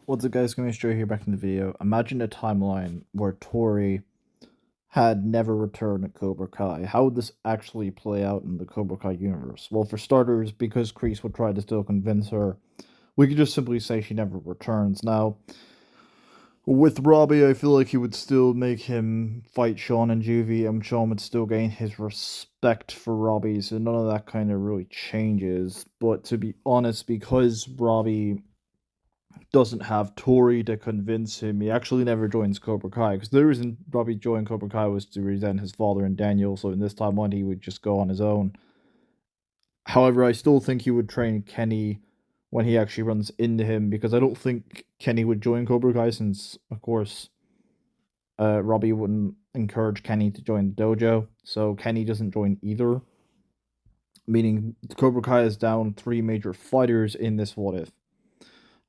What's up guys, going straight here back in the video. Imagine a timeline where Tory had never returned at Cobra Kai. How would this actually play out in the Cobra Kai universe? Well, for starters, because Kreese would try to still convince her, we could just simply say she never returns. Now, with Robbie, I feel like he would still make him fight Sean and Juvie, and Sean would still gain his respect for Robbie, so none of that kind of really changes. But to be honest, because Robbie doesn't have Tori to convince him. He actually never joins Cobra Kai because the reason Robbie joined Cobra Kai was to resent his father and Daniel. So in this timeline, he would just go on his own. However, I still think he would train Kenny when he actually runs into him because I don't think Kenny would join Cobra Kai since, of course, Robbie wouldn't encourage Kenny to join the dojo. So Kenny doesn't join either, meaning Cobra Kai is down three major fighters in this what if.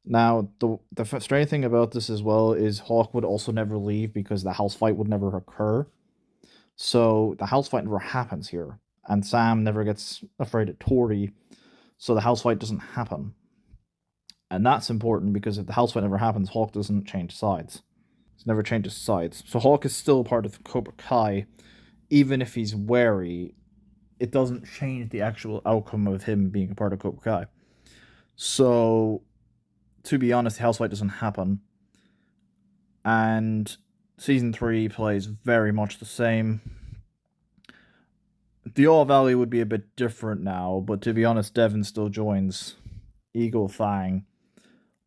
Now, the strange thing about this as well is Hawk would also never leave because the house fight would never occur. So the house fight never happens here, and Sam never gets afraid of Tori, so the house fight doesn't happen. And that's important because if the house fight never happens, Hawk doesn't change sides. He never changes sides. So Hawk is still part of Cobra Kai, even if he's wary. It doesn't change the actual outcome of him being a part of Cobra Kai. So, to be honest, the house fight doesn't happen and season 3 plays very much the same. The All Valley would be a bit different now, but to be honest, Devin still joins Eagle Fang.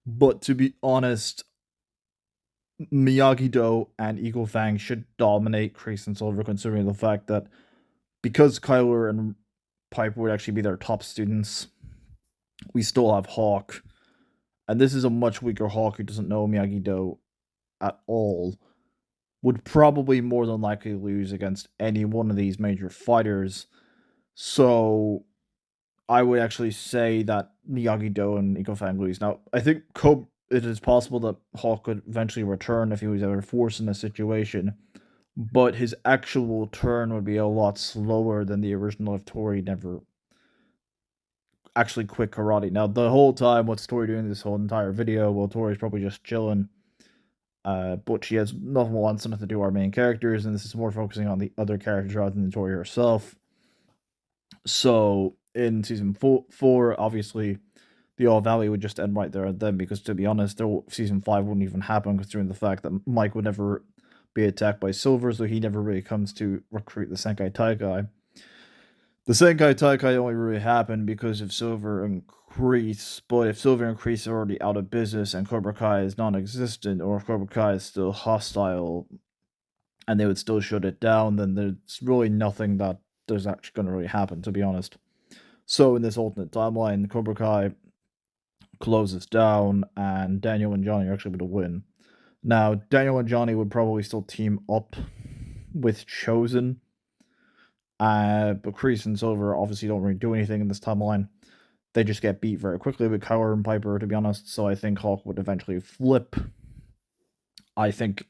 But to be honest, Miyagi Do and Eagle Fang should dominate Kreese and Silver, considering the fact that because Kyler and Piper would actually be their top students, we still have Hawk. And this is a much weaker Hawk who doesn't know Miyagi Do at all, would probably more than likely lose against any one of these major fighters. So I would actually say that Miyagi Do and Iko Fang lose. Now, I think it is possible that Hawk could eventually return if he was ever forced in a situation, but his actual turn would be a lot slower than the original if Tori never actually quit karate. Now, the whole time, what's Tori doing this whole entire video? Well, Tori's probably just chilling. But she has nothing wants something to do with our main characters, and this is more focusing on the other characters rather than Tori herself. So in season four, obviously, the All Valley would just end right there and then, because to be honest, season 5 wouldn't even happen, considering the fact that Mike would never be attacked by Silver, so he never really comes to recruit the Senkai Taikai. The Senkai Taikai only really happened because of Silver and Kreese, but if Silver and Kreese are already out of business and Cobra Kai is non-existent, or if Cobra Kai is still hostile and they would still shut it down, then there's really nothing that there's actually going to really happen, to be honest. So in this alternate timeline, Cobra Kai closes down, and Daniel and Johnny are actually going to win. Now, Daniel and Johnny would probably still team up with Chosen, but Kreese and Silver obviously don't really do anything in this timeline. They just get beat very quickly with Kyler and Piper, to be honest, so I think Hawk would eventually flip. I think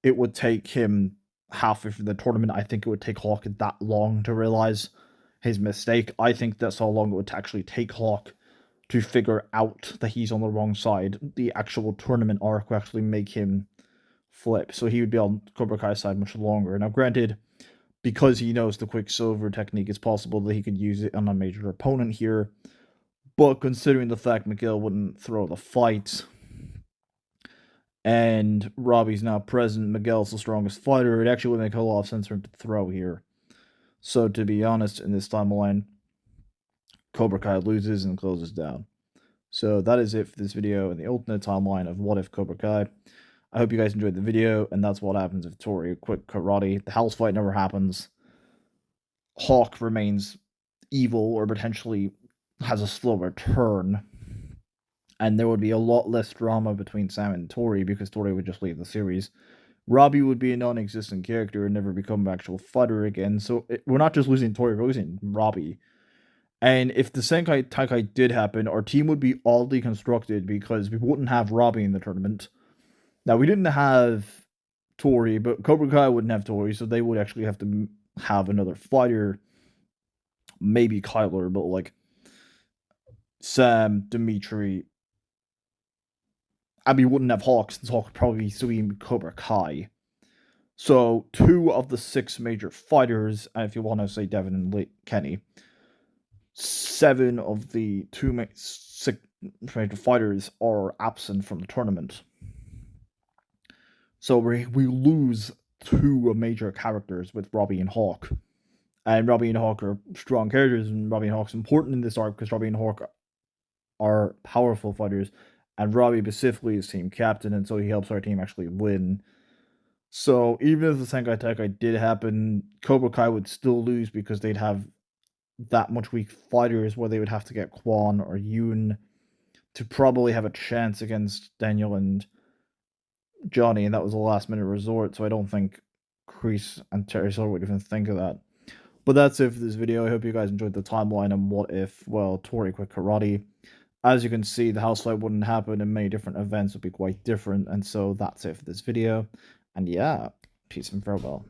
it would take him halfway through the tournament. I think it would take Hawk that long to realize his mistake. I think that's how long it would actually take Hawk to figure out that he's on the wrong side. The actual tournament arc will actually make him flip, so he would be on Cobra Kai's side much longer. Now, granted, because he knows the Quicksilver technique, it's possible that he could use it on a major opponent here, but considering the fact Miguel wouldn't throw the fight, and Robbie's now present, Miguel's the strongest fighter, it actually would make a lot of sense for him to throw here. So, to be honest, in this timeline, Cobra Kai loses and closes down. So that is it for this video and the alternate timeline of What If Cobra Kai. I hope you guys enjoyed the video, and that's what happens if Tori quit karate. The house fight never happens. Hawk remains evil, or potentially has a slower turn. And there would be a lot less drama between Sam and Tori because Tori would just leave the series. Robbie would be a non-existent character and never become an actual fighter again. So we're not just losing Tori, we're losing Robbie. And if the Senkai Taikai did happen, our team would be all deconstructed because we wouldn't have Robbie in the tournament. Now, we didn't have Tori, but Cobra Kai wouldn't have Tori, so they would actually have to have another fighter. Maybe Kyler, but like Sam, Dimitri, and we wouldn't have Hawk, since Hawk would probably still be in Cobra Kai. So 2 of the 6 major fighters, and if you want to say Devin and Kenny, 7 of the 6 major fighters are absent from the tournament. So we lose 2 major characters with Robbie and Hawk. And Robbie and Hawk are strong characters, and Robbie and Hawk's important in this arc because Robbie and Hawk are powerful fighters, and Robbie specifically is team captain, and so he helps our team actually win. So even if the Senkai Tekai did happen, Cobra Kai would still lose because they'd have that much weak fighters where they would have to get Quan or Yoon to probably have a chance against Daniel and Johnny, and that was a last minute resort, so I don't think Kreese and Terry Silver would even think of that. But that's it for this video. I hope you guys enjoyed the timeline and what if, well, Tory quit karate. As you can see, the house fight wouldn't happen, and many different events would be quite different, and so that's it for this video. And yeah, peace and farewell.